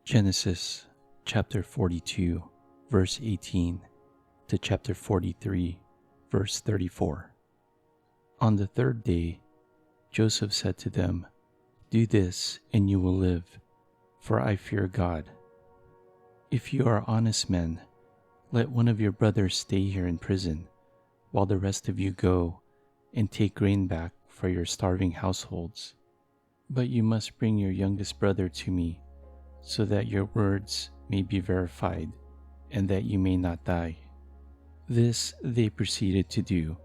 Genesis chapter 42, verse 18 to chapter 43, verse 34. On the third day, Joseph said to them, "Do this, and you will live, for I fear God. If you are honest men, let one of your brothers stay here in prison, while the rest of you go and take grain back for your starving households. But you must bring your youngest brother to me, so that your words may be verified, and that you may not die." This they proceeded to do.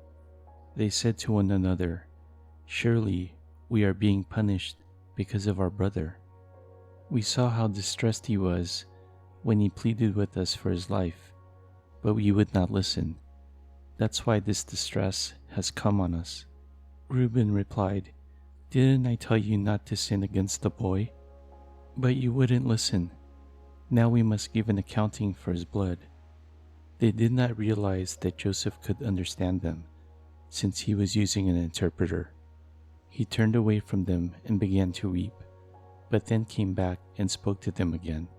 They said to one another, "Surely we are being punished because of our brother. We saw how distressed he was when he pleaded with us for his life, but we would not listen. That's why this distress has come on us." Reuben replied, "Didn't I tell you not to sin against the boy? But you wouldn't listen. Now we must give an accounting for his blood." They did not realize that Joseph could understand them, since he was using an interpreter. He turned away from them and began to weep, but then came back and spoke to them again.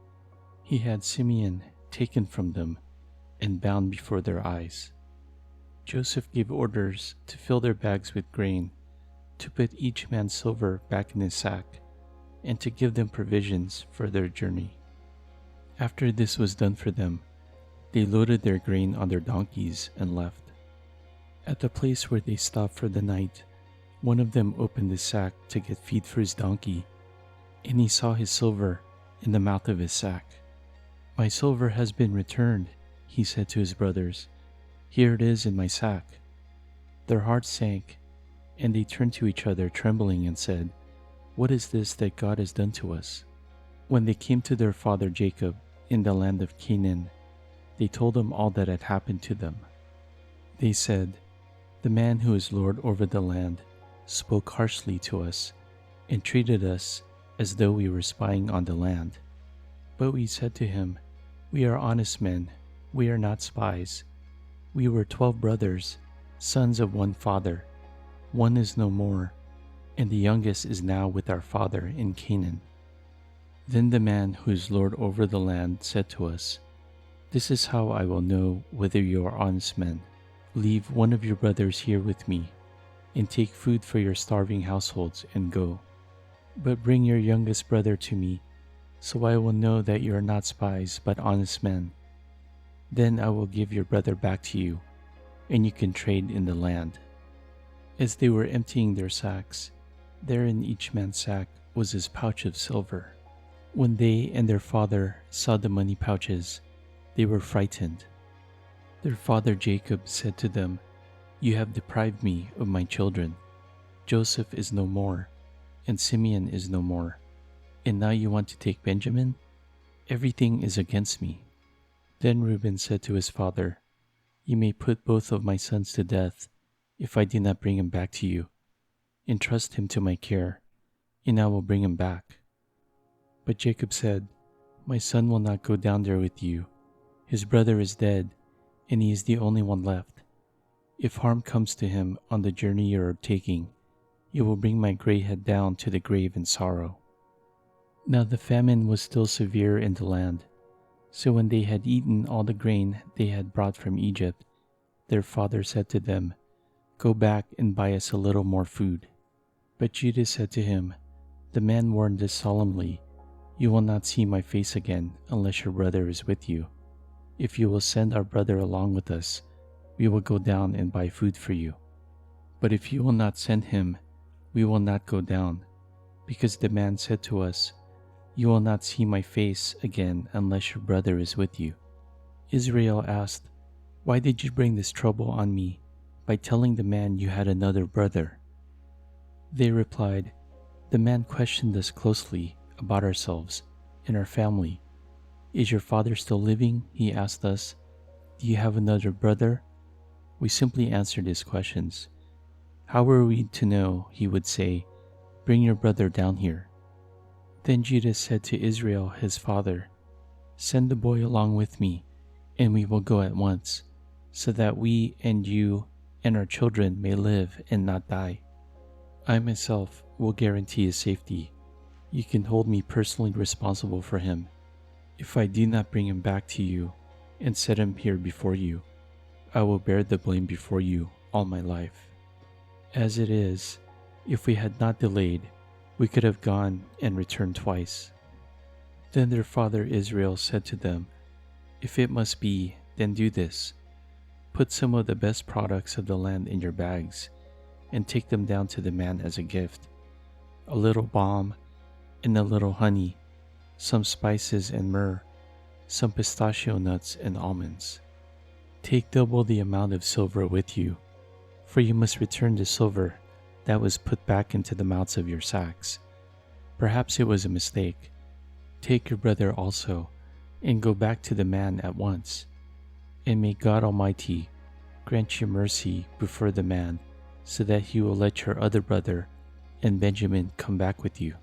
He had Simeon taken from them and bound before their eyes. Joseph gave orders to fill their bags with grain, to put each man's silver back in his sack, and to give them provisions for their journey. After this was done for them, they loaded their grain on their donkeys and left. At the place where they stopped for the night, one of them opened his sack to get feed for his donkey, and he saw his silver in the mouth of his sack. "My silver has been returned," he said to his brothers. "Here it is in my sack." Their hearts sank, and they turned to each other trembling and said, "What is this that God has done to us?" When they came to their father Jacob in the land of Canaan, they told him all that had happened to them. They said, "The man who is Lord over the land spoke harshly to us and treated us as though we were spying on the land. But we said to him, 'We are honest men, we are not spies. We were 12 brothers, sons of one father. One is no more, and the youngest is now with our father in Canaan.' Then the man who is Lord over the land said to us, 'This is how I will know whether you are honest men. Leave one of your brothers here with me, and take food for your starving households and go. But bring your youngest brother to me, so I will know that you are not spies but honest men. Then I will give your brother back to you, and you can trade in the land.' As they were emptying their sacks, there in each man's sack was his pouch of silver. When they and their father saw the money pouches, they were frightened. Their father Jacob said to them, 'You have deprived me of my children. Joseph is no more, and Simeon is no more, and now you want to take Benjamin? Everything is against me.' Then Reuben said to his father, 'You may put both of my sons to death if I do not bring him back to you. Entrust him to my care, and I will bring him back.' But Jacob said, 'My son will not go down there with you. His brother is dead, and he is the only one left. If harm comes to him on the journey you are taking, you will bring my gray head down to the grave in sorrow.' Now the famine was still severe in the land. So when they had eaten all the grain they had brought from Egypt, their father said to them, 'Go back and buy us a little more food.' But Judah said to him, 'The man warned us solemnly, "You will not see my face again unless your brother is with you. If you will send our brother along with us, we will go down and buy food for you. But if you will not send him, we will not go down, because the man said to us, "You will not see my face again unless your brother is with you." Israel asked, "Why did you bring this trouble on me by telling the man you had another brother?" They replied, "The man questioned us closely about ourselves and our family. 'Is your father still living?' he asked us. 'Do you have another brother?' We simply answered his questions. How were we to know?" he would say, "Bring your brother down here." Then Judah said to Israel his father, "Send the boy along with me, and we will go at once, so that we and you and our children may live and not die. I myself will guarantee his safety. You can hold me personally responsible for him, If I do not bring him back to you and set him here before you, I will bear the blame before you all my life. As it is, if we had not delayed, we could have gone and returned twice." Then their father Israel said to them, "If it must be, then do this. Put some of the best products of the land in your bags, and take them down to the man as a gift: a little balm and a little honey, some spices and myrrh, some pistachio nuts and almonds. Take double the amount of silver with you, for you must return the silver that was put back into the mouths of your sacks. Perhaps it was a mistake. Take your brother also, and go back to the man at once. And may God Almighty grant you mercy before the man, so that he will let your other brother and Benjamin come back with you.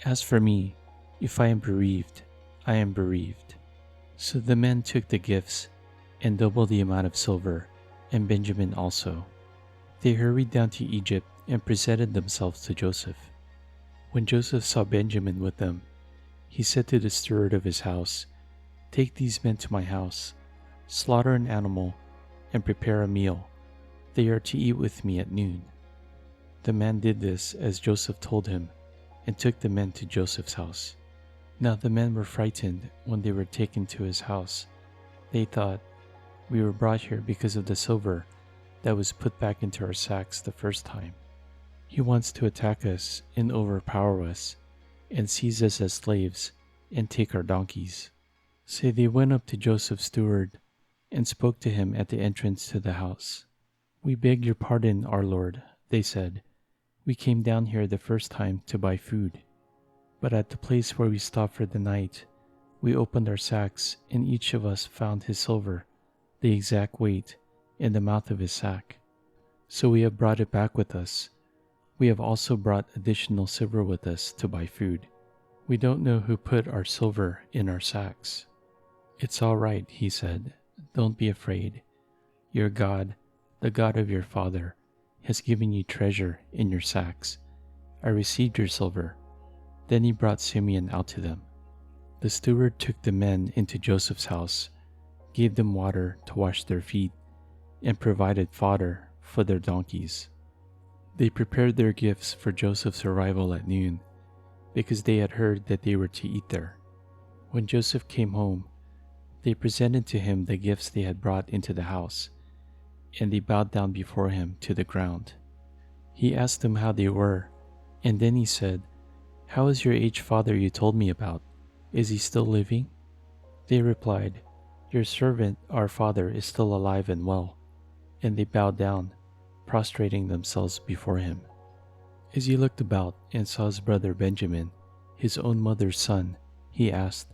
As for me, if I am bereaved, I am bereaved." So the men took the gifts and double the amount of silver, and Benjamin also. They hurried down to Egypt and presented themselves to Joseph. When Joseph saw Benjamin with them, he said to the steward of his house, "Take these men to my house, slaughter an animal, and prepare a meal. They are to eat with me at noon." The man did this as Joseph told him, and took the men to Joseph's house. Now the men were frightened when they were taken to his house. They thought, "We were brought here because of the silver that was put back into our sacks the first time. He wants to attack us and overpower us, and seize us as slaves, and take our donkeys." So they went up to Joseph's steward, and spoke to him at the entrance to the house. "We beg your pardon, our lord," they said. "We came down here the first time to buy food. But at the place where we stopped for the night, we opened our sacks, and each of us found his silver, the exact weight, in the mouth of his sack. So we have brought it back with us. We have also brought additional silver with us to buy food. We don't know who put our silver in our sacks." "It's all right," he said. "Don't be afraid. Your God, the God of your father, has given you treasure in your sacks. I received your silver." Then he brought Simeon out to them. The steward took the men into Joseph's house, gave them water to wash their feet, and provided fodder for their donkeys. They prepared their gifts for Joseph's arrival at noon, because they had heard that they were to eat there. When Joseph came home, they presented to him the gifts they had brought into the house, and they bowed down before him to the ground. He asked them how they were, and then he said, "How is your aged father you told me about? Is he still living?" They replied, "Your servant, our father, is still alive and well." And they bowed down, prostrating themselves before him. As he looked about and saw his brother Benjamin, his own mother's son, he asked,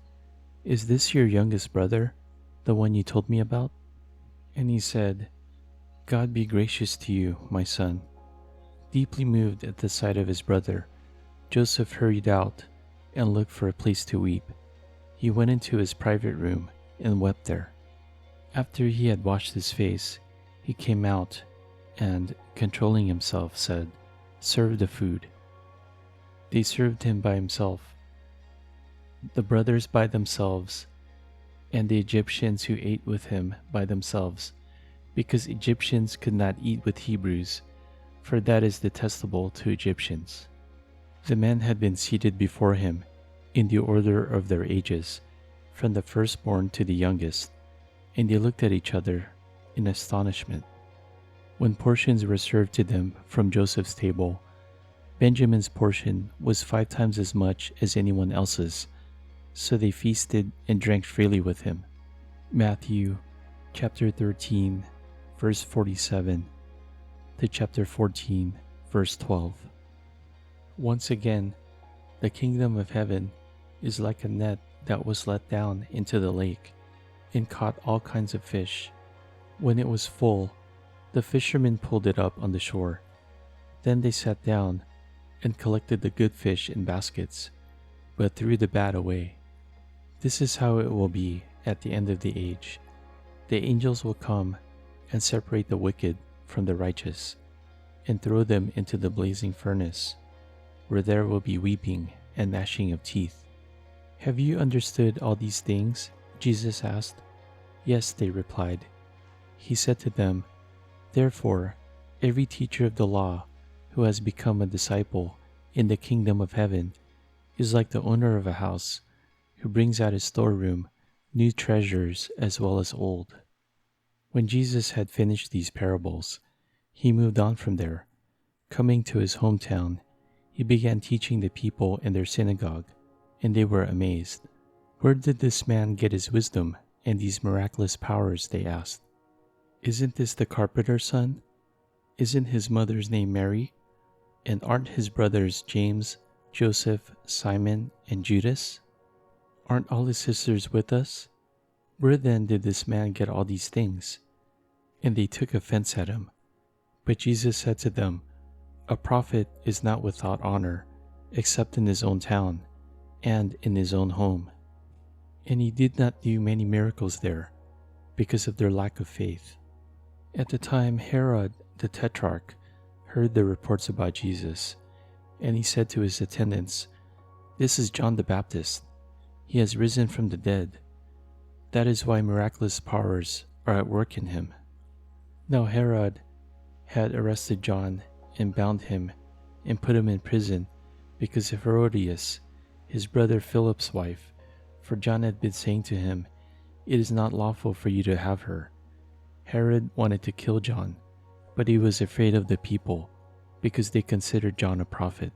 "Is this your youngest brother, the one you told me about?" And he said, "God be gracious to you, my son." Deeply moved at the sight of his brother, Joseph hurried out and looked for a place to weep. He went into his private room and wept there. After he had washed his face, he came out and, controlling himself, said, "Serve the food." They served him by himself, the brothers by themselves, and the Egyptians who ate with him by themselves, because Egyptians could not eat with Hebrews, for that is detestable to Egyptians. The men had been seated before him in the order of their ages, from the firstborn to the youngest, and they looked at each other in astonishment. When portions were served to them from Joseph's table, Benjamin's portion was 5 times as much as anyone else's, so they feasted and drank freely with him. Matthew chapter 13, verse 47 to chapter 14, verse 12. Once again, the kingdom of heaven is like a net that was let down into the lake and caught all kinds of fish. When it was full, the fishermen pulled it up on the shore. Then they sat down and collected the good fish in baskets, but threw the bad away. This is how it will be at the end of the age. The angels will come and separate the wicked from the righteous, and throw them into the blazing furnace, where there will be weeping and gnashing of teeth. "Have you understood all these things?" Jesus asked. "Yes," they replied. He said to them, "Therefore, every teacher of the law who has become a disciple in the kingdom of heaven is like the owner of a house who brings out his storeroom new treasures as well as old." When Jesus had finished these parables, he moved on from there. Coming to his hometown, he began teaching the people in their synagogue, and they were amazed. "Where did this man get his wisdom and these miraculous powers?" they asked. "Isn't this the carpenter's son? Isn't his mother's name Mary? And aren't his brothers James, Joseph, Simon, and Judas? Aren't all his sisters with us? Where then did this man get all these things?" And they took offense at him. But Jesus said to them, "A prophet is not without honor, except in his own town and in his own home." And he did not do many miracles there, because of their lack of faith. At the time, Herod the Tetrarch heard the reports about Jesus, and he said to his attendants, "This is John the Baptist. He has risen from the dead. That is why miraculous powers are at work in him." Now Herod had arrested John and bound him and put him in prison because of Herodias, his brother Philip's wife, for John had been saying to him, "It is not lawful for you to have her." Herod wanted to kill John, but he was afraid of the people because they considered John a prophet.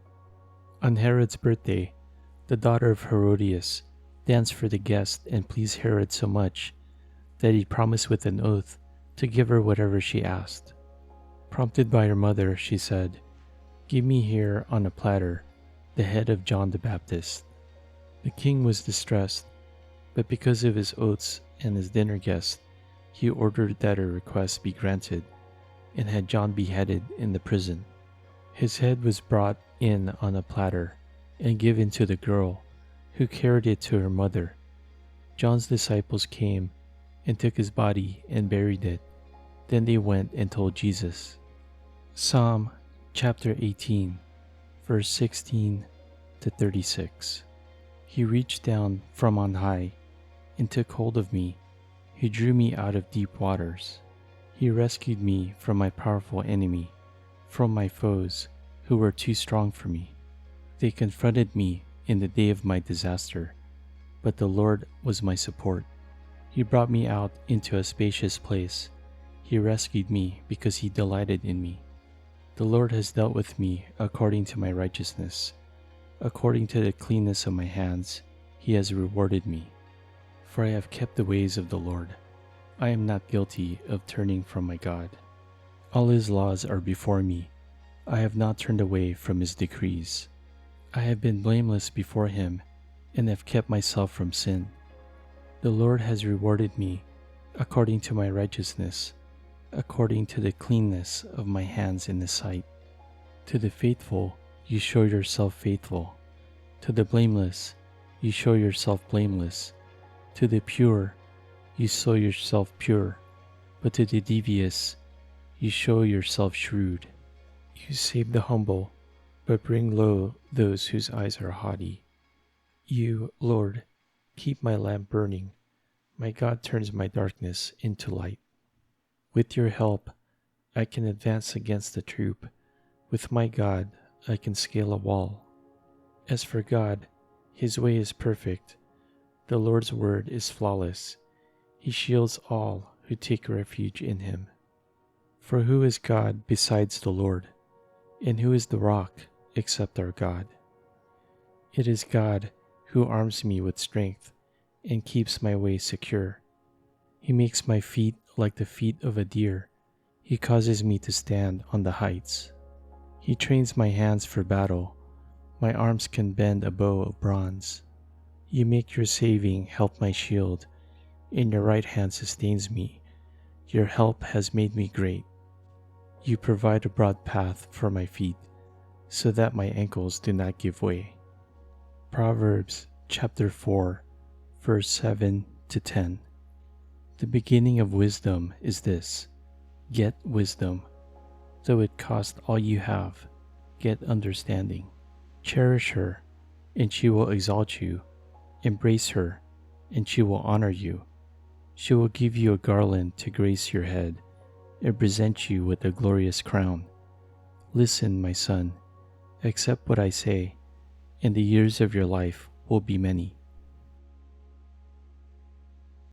On Herod's birthday, the daughter of Herodias danced for the guests and pleased Herod so much that he promised with an oath to give her whatever she asked. Prompted by her mother, she said, "Give me here on a platter the head of John the Baptist." The king was distressed, but because of his oaths and his dinner guests, he ordered that her request be granted and had John beheaded in the prison. His head was brought in on a platter and given to the girl, who carried it to her mother. John's disciples came and took his body and buried it. Then they went and told Jesus. Psalm chapter 18, verse 16 to 36. He reached down from on high and took hold of me. He drew me out of deep waters. He rescued me from my powerful enemy, from my foes who were too strong for me. They confronted me in the day of my disaster, but the Lord was my support. He brought me out into a spacious place. He rescued me because he delighted in me. The Lord has dealt with me according to my righteousness. According to the cleanness of my hands, he has rewarded me. For I have kept the ways of the Lord. I am not guilty of turning from my God. All his laws are before me. I have not turned away from his decrees. I have been blameless before him and have kept myself from sin. The Lord has rewarded me according to my righteousness, according to the cleanness of my hands in his sight. To the faithful, you show yourself faithful. To the blameless, you show yourself blameless. To the pure, you show yourself pure. But to the devious, you show yourself shrewd. You save the humble, but bring low those whose eyes are haughty. You, Lord, keep my lamp burning. My God turns my darkness into light. With your help, I can advance against the troop. With my God, I can scale a wall. As for God, his way is perfect. The Lord's word is flawless. He shields all who take refuge in him. For who is God besides the Lord? And who is the rock except our God? It is God who arms me with strength and keeps my way secure. He makes my feet like the feet of a deer. He causes me to stand on the heights. He trains my hands for battle. My arms can bend a bow of bronze. You make your saving help my shield, and your right hand sustains me. Your help has made me great. You provide a broad path for my feet, so that my ankles do not give way. Proverbs chapter 4, verse 7 to 10. The beginning of wisdom is this: get wisdom. Though it cost all you have, get understanding. Cherish her, and she will exalt you, Embrace her, and she will honor you. She will give you a garland to grace your head and present you with a glorious crown. Listen, my son, accept what I say, and the years of your life will be many.